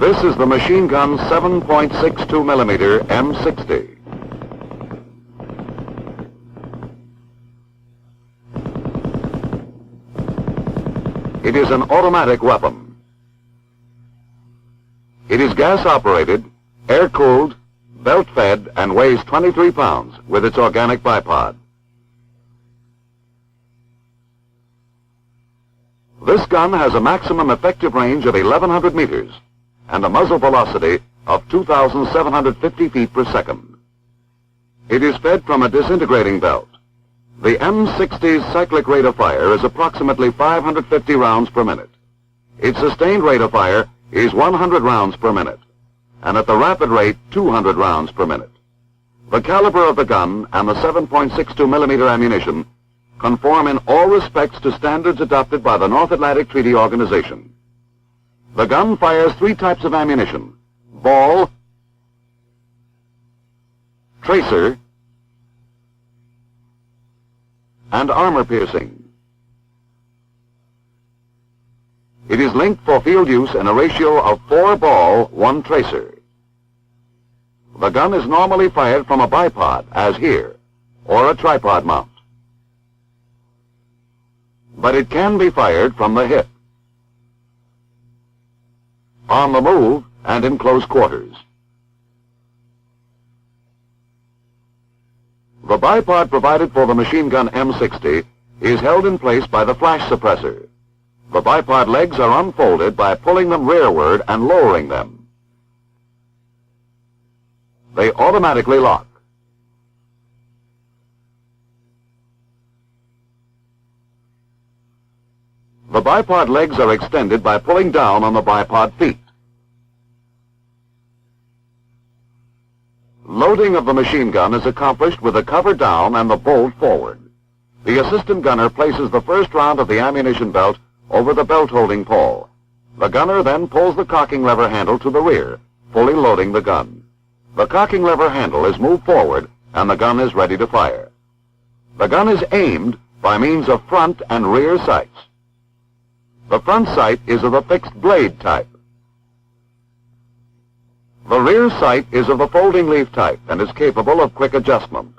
This is the machine gun 7.62 millimeter M60. It is an automatic weapon. It is gas-operated, air-cooled, belt-fed, and weighs 23 pounds with its organic bipod. This gun has a maximum effective range of 1,100 meters and a muzzle velocity of 2,750 feet per second. It is fed from a disintegrating belt. The M60's cyclic rate of fire is approximately 550 rounds per minute. Its sustained rate of fire is 100 rounds per minute, and at the rapid rate, 200 rounds per minute. The caliber of the gun and the 7.62 millimeter ammunition conform in all respects to standards adopted by the North Atlantic Treaty Organization. The gun fires 3 types of ammunition: ball, tracer, and armor-piercing. It is linked for field use in a ratio of 4 ball, 1 tracer. The gun is normally fired from a bipod, as here, or a tripod mount. But it can be fired from the hip, on the move, and in close quarters. The bipod provided for the machine gun M60 is held in place by the flash suppressor. The bipod legs are unfolded by pulling them rearward and lowering them. They automatically lock. The bipod legs are extended by pulling down on the bipod feet. Loading of the machine gun is accomplished with the cover down and the bolt forward. The assistant gunner places the first round of the ammunition belt over the belt-holding pole. The gunner then pulls the cocking lever handle to the rear, fully loading the gun. The cocking lever handle is moved forward and the gun is ready to fire. The gun is aimed by means of front and rear sights. The front sight is of the fixed blade type. The rear sight is of the folding leaf type and is capable of quick adjustment.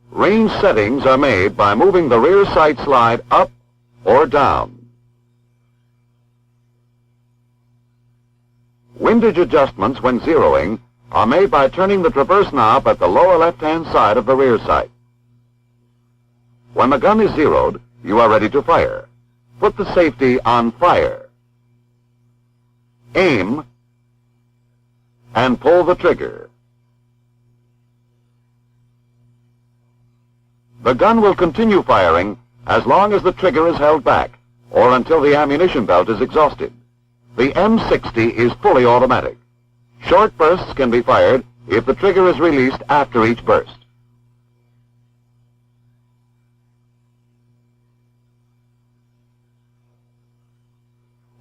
Range settings are made by moving the rear sight slide up or down. Windage adjustments when zeroing are made by turning the traverse knob at the lower left-hand side of the rear sight. When the gun is zeroed, you are ready to fire. Put the safety on fire. Aim and pull the trigger. The gun will continue firing as long as the trigger is held back or until the ammunition belt is exhausted. The M60 is fully automatic. Short bursts can be fired if the trigger is released after each burst.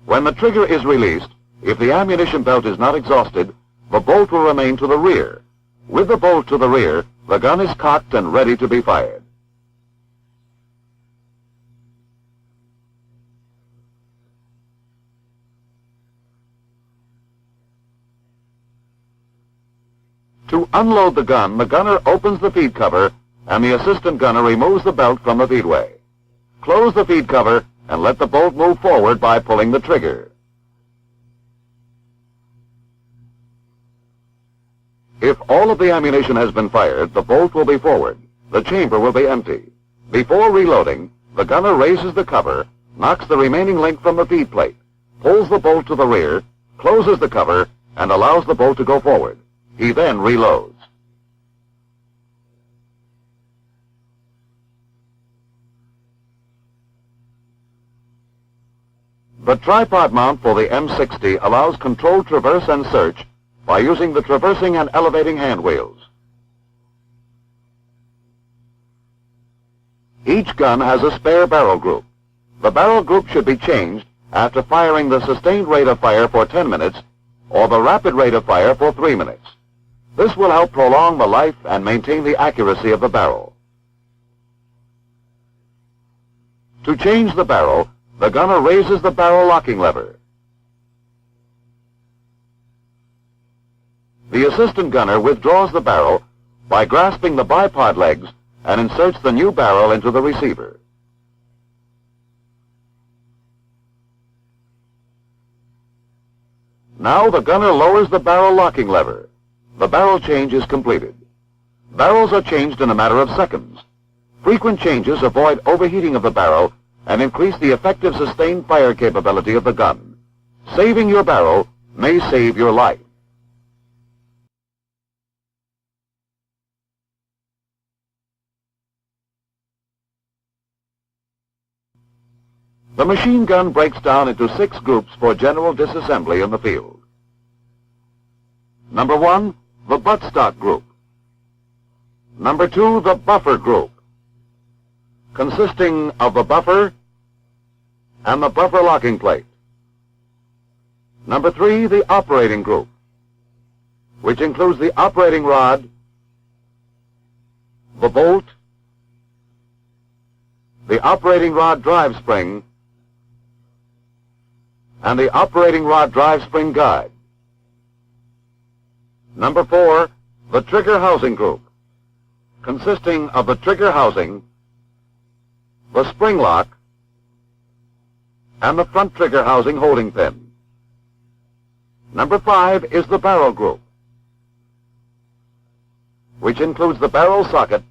When the trigger is released, if the ammunition belt is not exhausted, the bolt will remain to the rear. With the bolt to the rear, the gun is cocked and ready to be fired. To unload the gunner opens the feed cover and the assistant gunner removes the belt from the feedway. Close the feed cover and let the bolt move forward by pulling the trigger. If all of the ammunition has been fired, the bolt will be forward. The chamber will be empty. Before reloading, the gunner raises the cover, knocks the remaining link from the feed plate, pulls the bolt to the rear, closes the cover, and allows the bolt to go forward. He then reloads. The tripod mount for the M60 allows controlled traverse and search by using the traversing and elevating hand wheels. Each gun has a spare barrel group. The barrel group should be changed after firing the sustained rate of fire for 10 minutes or the rapid rate of fire for 3 minutes. This will help prolong the life and maintain the accuracy of the barrel. To change the barrel, the gunner raises the barrel locking lever. The assistant gunner withdraws the barrel by grasping the bipod legs and inserts the new barrel into the receiver. Now the gunner lowers the barrel locking lever. The barrel change is completed. Barrels are changed in a matter of seconds. Frequent changes avoid overheating of the barrel and increase the effective sustained fire capability of the gun. Saving your barrel may save your life. The machine gun breaks down into 6 groups for general disassembly in the field. Number 1, the buttstock group. Number 2, the buffer group, consisting of the buffer and the buffer locking plate. Number 3, the operating group, which includes the operating rod, the bolt, the operating rod drive spring, and the operating rod drive spring guide. Number 4, the trigger housing group, consisting of the trigger housing, the spring lock, and the front trigger housing holding pin. Number 5 is the barrel group, which includes the barrel socket,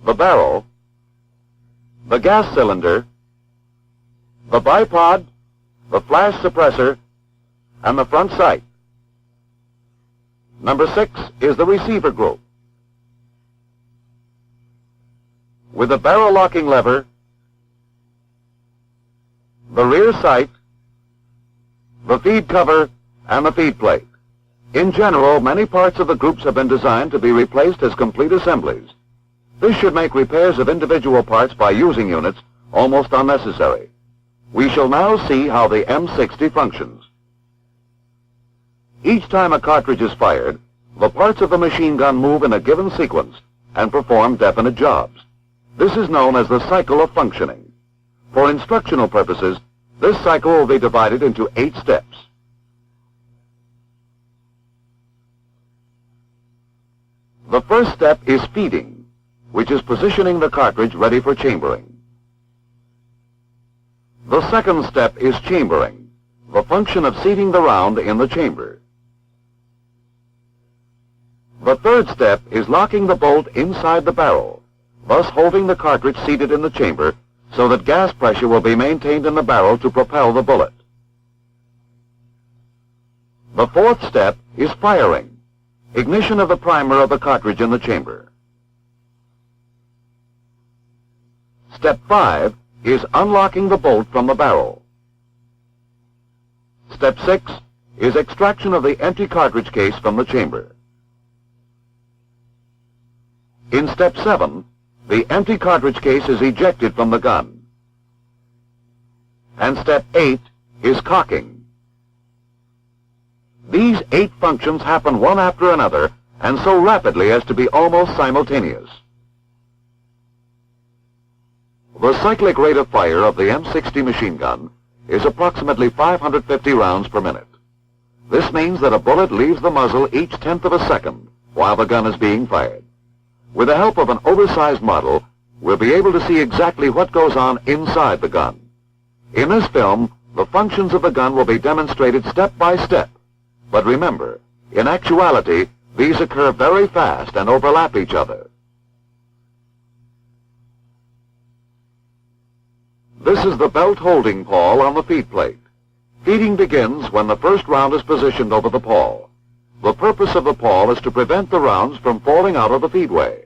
the barrel, the gas cylinder, the bipod, the flash suppressor, and the front sight. Number 6 is the receiver group, with the barrel locking lever, the rear sight, the feed cover, and the feed plate. In general, many parts of the groups have been designed to be replaced as complete assemblies. This should make repairs of individual parts by using units almost unnecessary. We shall now see how the M60 functions. Each time a cartridge is fired, the parts of the machine gun move in a given sequence and perform definite jobs. This is known as the cycle of functioning. For instructional purposes, this cycle will be divided into 8 steps. The first step is feeding, which is positioning the cartridge ready for chambering. The second step is chambering, the function of seating the round in the chamber. The third step is locking the bolt inside the barrel, thus holding the cartridge seated in the chamber so that gas pressure will be maintained in the barrel to propel the bullet. The fourth step is firing, ignition of the primer of the cartridge in the chamber. Step 5 is unlocking the bolt from the barrel. Step 6 is extraction of the empty cartridge case from the chamber. In Step 7, the empty cartridge case is ejected from the gun. And Step 8 is cocking. These 8 functions happen one after another and so rapidly as to be almost simultaneous. The cyclic rate of fire of the M60 machine gun is approximately 550 rounds per minute. This means that a bullet leaves the muzzle each tenth of a second while the gun is being fired. With the help of an oversized model, we'll be able to see exactly what goes on inside the gun. In this film, the functions of the gun will be demonstrated step by step. But remember, in actuality, these occur very fast and overlap each other. This is the belt holding pawl on the feed plate. Feeding begins when the first round is positioned over the pawl. The purpose of the pawl is to prevent the rounds from falling out of the feedway.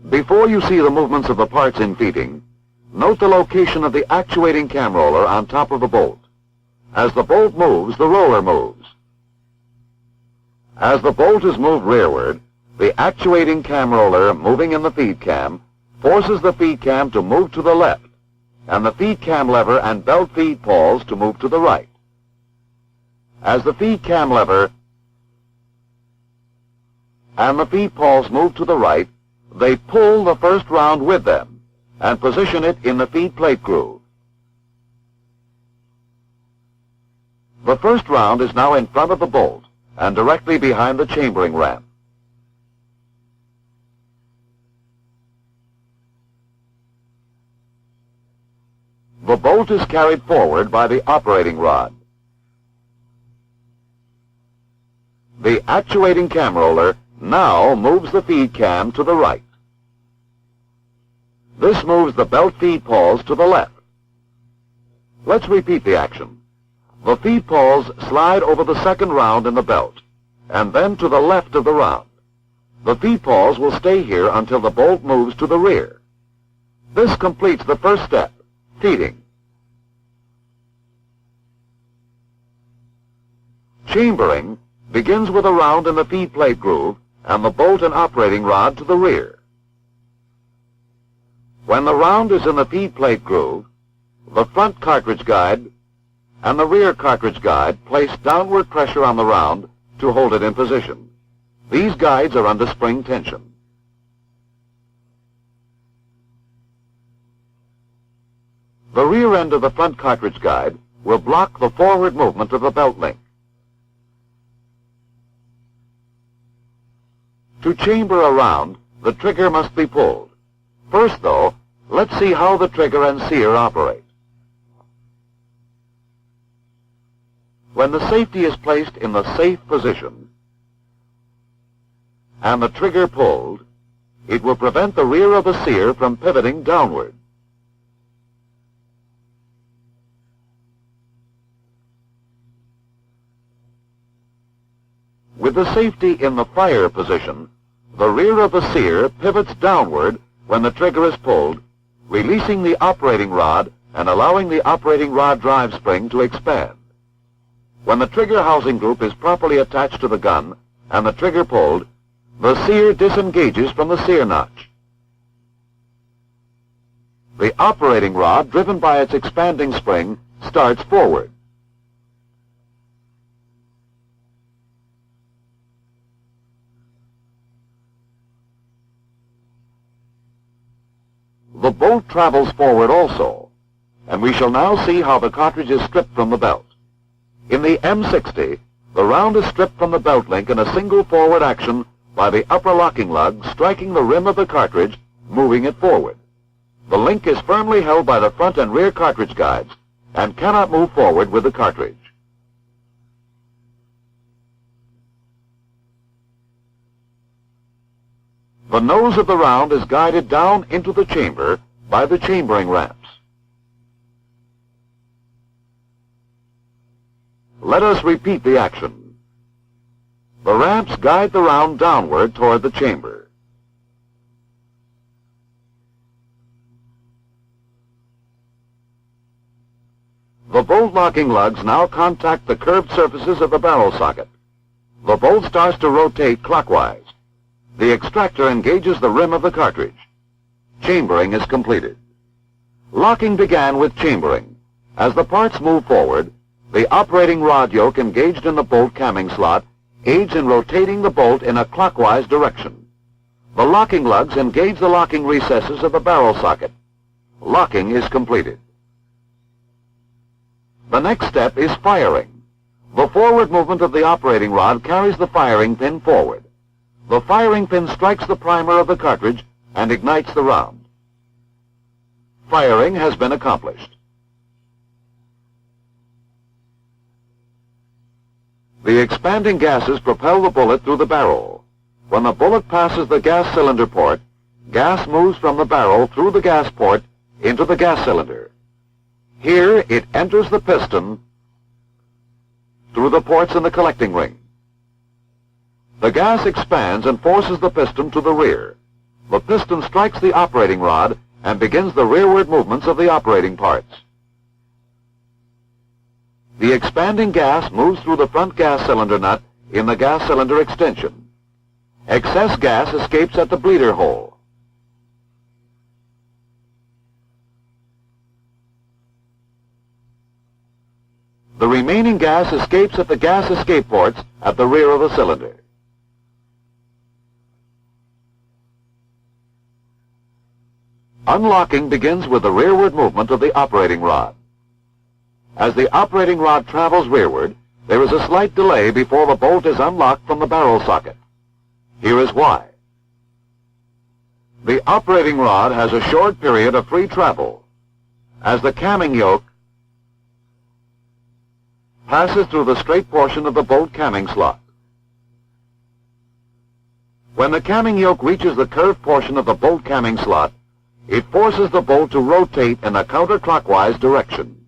Before you see the movements of the parts in feeding, note the location of the actuating cam roller on top of the bolt. As the bolt moves, the roller moves. As the bolt is moved rearward, the actuating cam roller moving in the feed cam forces the feed cam to move to the left, and the feed cam lever and belt feed pawls to move to the right. As the feed cam lever and the feed pawls move to the right, they pull the first round with them, and position it in the feed plate groove. The first round is now in front of the bolt and directly behind the chambering ramp. The bolt is carried forward by the operating rod. The actuating cam roller now moves the feed cam to the right. This moves the belt feed pawls to the left. Let's repeat the action. The feed pawls slide over the second round in the belt, and then to the left of the round. The feed pawls will stay here until the bolt moves to the rear. This completes the first step, feeding. Chambering begins with a round in the feed plate groove and the bolt and operating rod to the rear. When the round is in the feed plate groove, the front cartridge guide and the rear cartridge guide place downward pressure on the round to hold it in position. These guides are under spring tension. The rear end of the front cartridge guide will block the forward movement of the belt link. To chamber a round, the trigger must be pulled. First, though, let's see how the trigger and sear operate. When the safety is placed in the safe position and the trigger pulled, it will prevent the rear of the sear from pivoting downward. With the safety in the fire position, the rear of the sear pivots downward when the trigger is pulled, releasing the operating rod and allowing the operating rod drive spring to expand. When the trigger housing group is properly attached to the gun and the trigger pulled, the sear disengages from the sear notch. The operating rod, driven by its expanding spring, starts forward. The bolt travels forward also, and we shall now see how the cartridge is stripped from the belt. In the M60, the round is stripped from the belt link in a single forward action by the upper locking lug striking the rim of the cartridge, moving it forward. The link is firmly held by the front and rear cartridge guides and cannot move forward with the cartridge. The nose of the round is guided down into the chamber by the chambering ramps. Let us repeat the action. The ramps guide the round downward toward the chamber. The bolt locking lugs now contact the curved surfaces of the barrel socket. The bolt starts to rotate clockwise. The extractor engages the rim of the cartridge. Chambering is completed. Locking began with chambering. As the parts move forward, the operating rod yoke engaged in the bolt camming slot aids in rotating the bolt in a clockwise direction. The locking lugs engage the locking recesses of the barrel socket. Locking is completed. The next step is firing. The forward movement of the operating rod carries the firing pin forward. The firing pin strikes the primer of the cartridge and ignites the round. Firing has been accomplished. The expanding gases propel the bullet through the barrel. When the bullet passes the gas cylinder port, gas moves from the barrel through the gas port into the gas cylinder. Here it enters the piston through the ports in the collecting ring. The gas expands and forces the piston to the rear. The piston strikes the operating rod and begins the rearward movements of the operating parts. The expanding gas moves through the front gas cylinder nut in the gas cylinder extension. Excess gas escapes at the bleeder hole. The remaining gas escapes at the gas escape ports at the rear of the cylinder. Unlocking begins with the rearward movement of the operating rod. As the operating rod travels rearward, there is a slight delay before the bolt is unlocked from the barrel socket. Here is why. The operating rod has a short period of free travel. As the camming yoke passes through the straight portion of the bolt camming slot. When the camming yoke reaches the curved portion of the bolt camming slot, it forces the bolt to rotate in a counterclockwise direction.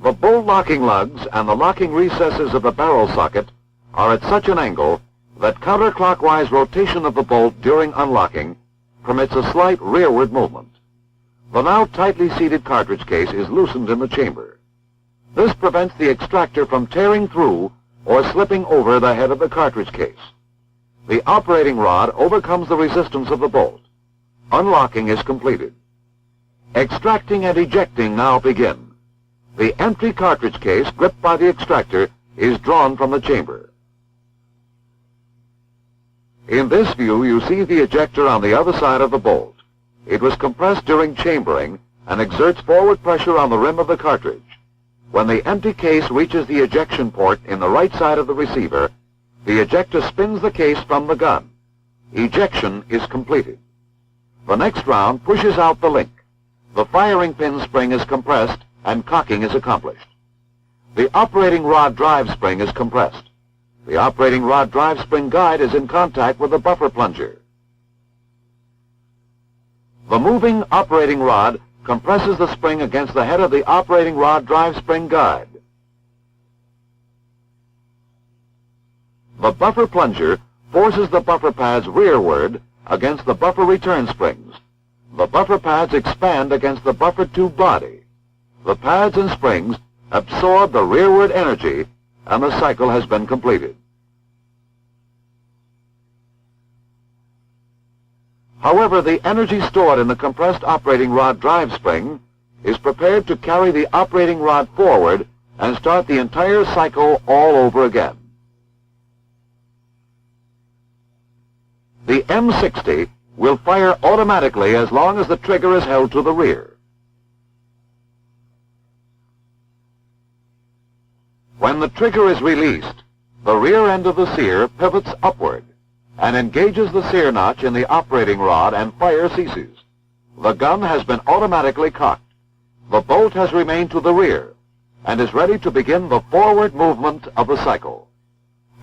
The bolt locking lugs and the locking recesses of the barrel socket are at such an angle that counterclockwise rotation of the bolt during unlocking permits a slight rearward movement. The now tightly seated cartridge case is loosened in the chamber. This prevents the extractor from tearing through or slipping over the head of the cartridge case. The operating rod overcomes the resistance of the bolt. Unlocking is completed. Extracting and ejecting now begin. The empty cartridge case, gripped by the extractor, is drawn from the chamber. In this view, you see the ejector on the other side of the bolt. It was compressed during chambering and exerts forward pressure on the rim of the cartridge. When the empty case reaches the ejection port in the right side of the receiver, the ejector spins the case from the gun. Ejection is completed. The next round pushes out the link. The firing pin spring is compressed and cocking is accomplished. The operating rod drive spring is compressed. The operating rod drive spring guide is in contact with the buffer plunger. The moving operating rod compresses the spring against the head of the operating rod drive spring guide. The buffer plunger forces the buffer pads rearward against the buffer return springs. The buffer pads expand against the buffer tube body. The pads and springs absorb the rearward energy, and the cycle has been completed. However, the energy stored in the compressed operating rod drive spring is prepared to carry the operating rod forward and start the entire cycle all over again. The M60 will fire automatically as long as the trigger is held to the rear. When the trigger is released, the rear end of the sear pivots upward and engages the sear notch in the operating rod, and fire ceases. The gun has been automatically cocked. The bolt has remained to the rear and is ready to begin the forward movement of the cycle.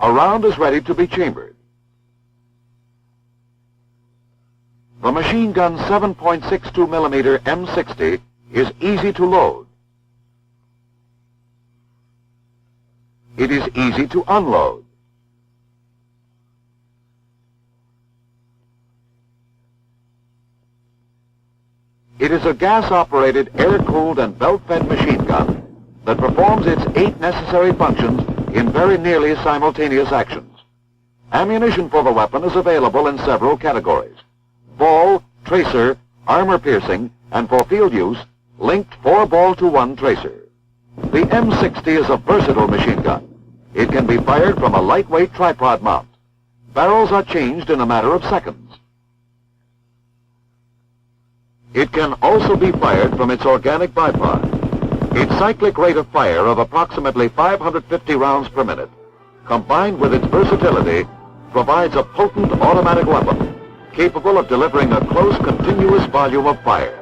A round is ready to be chambered. The machine gun 7.62 millimeter M60 is easy to load. It is easy to unload. It is a gas-operated, air-cooled, and belt-fed machine gun that performs its 8 necessary functions in very nearly simultaneous actions. Ammunition for the weapon is available in several categories: ball, tracer, armor-piercing, and for field use, linked 4-ball-to-1 tracer. The M60 is a versatile machine gun. It can be fired from a lightweight tripod mount. Barrels are changed in a matter of seconds. It can also be fired from its organic bipod. Its cyclic rate of fire of approximately 550 rounds per minute, combined with its versatility, provides a potent automatic weapon capable of delivering a close, continuous volume of fire.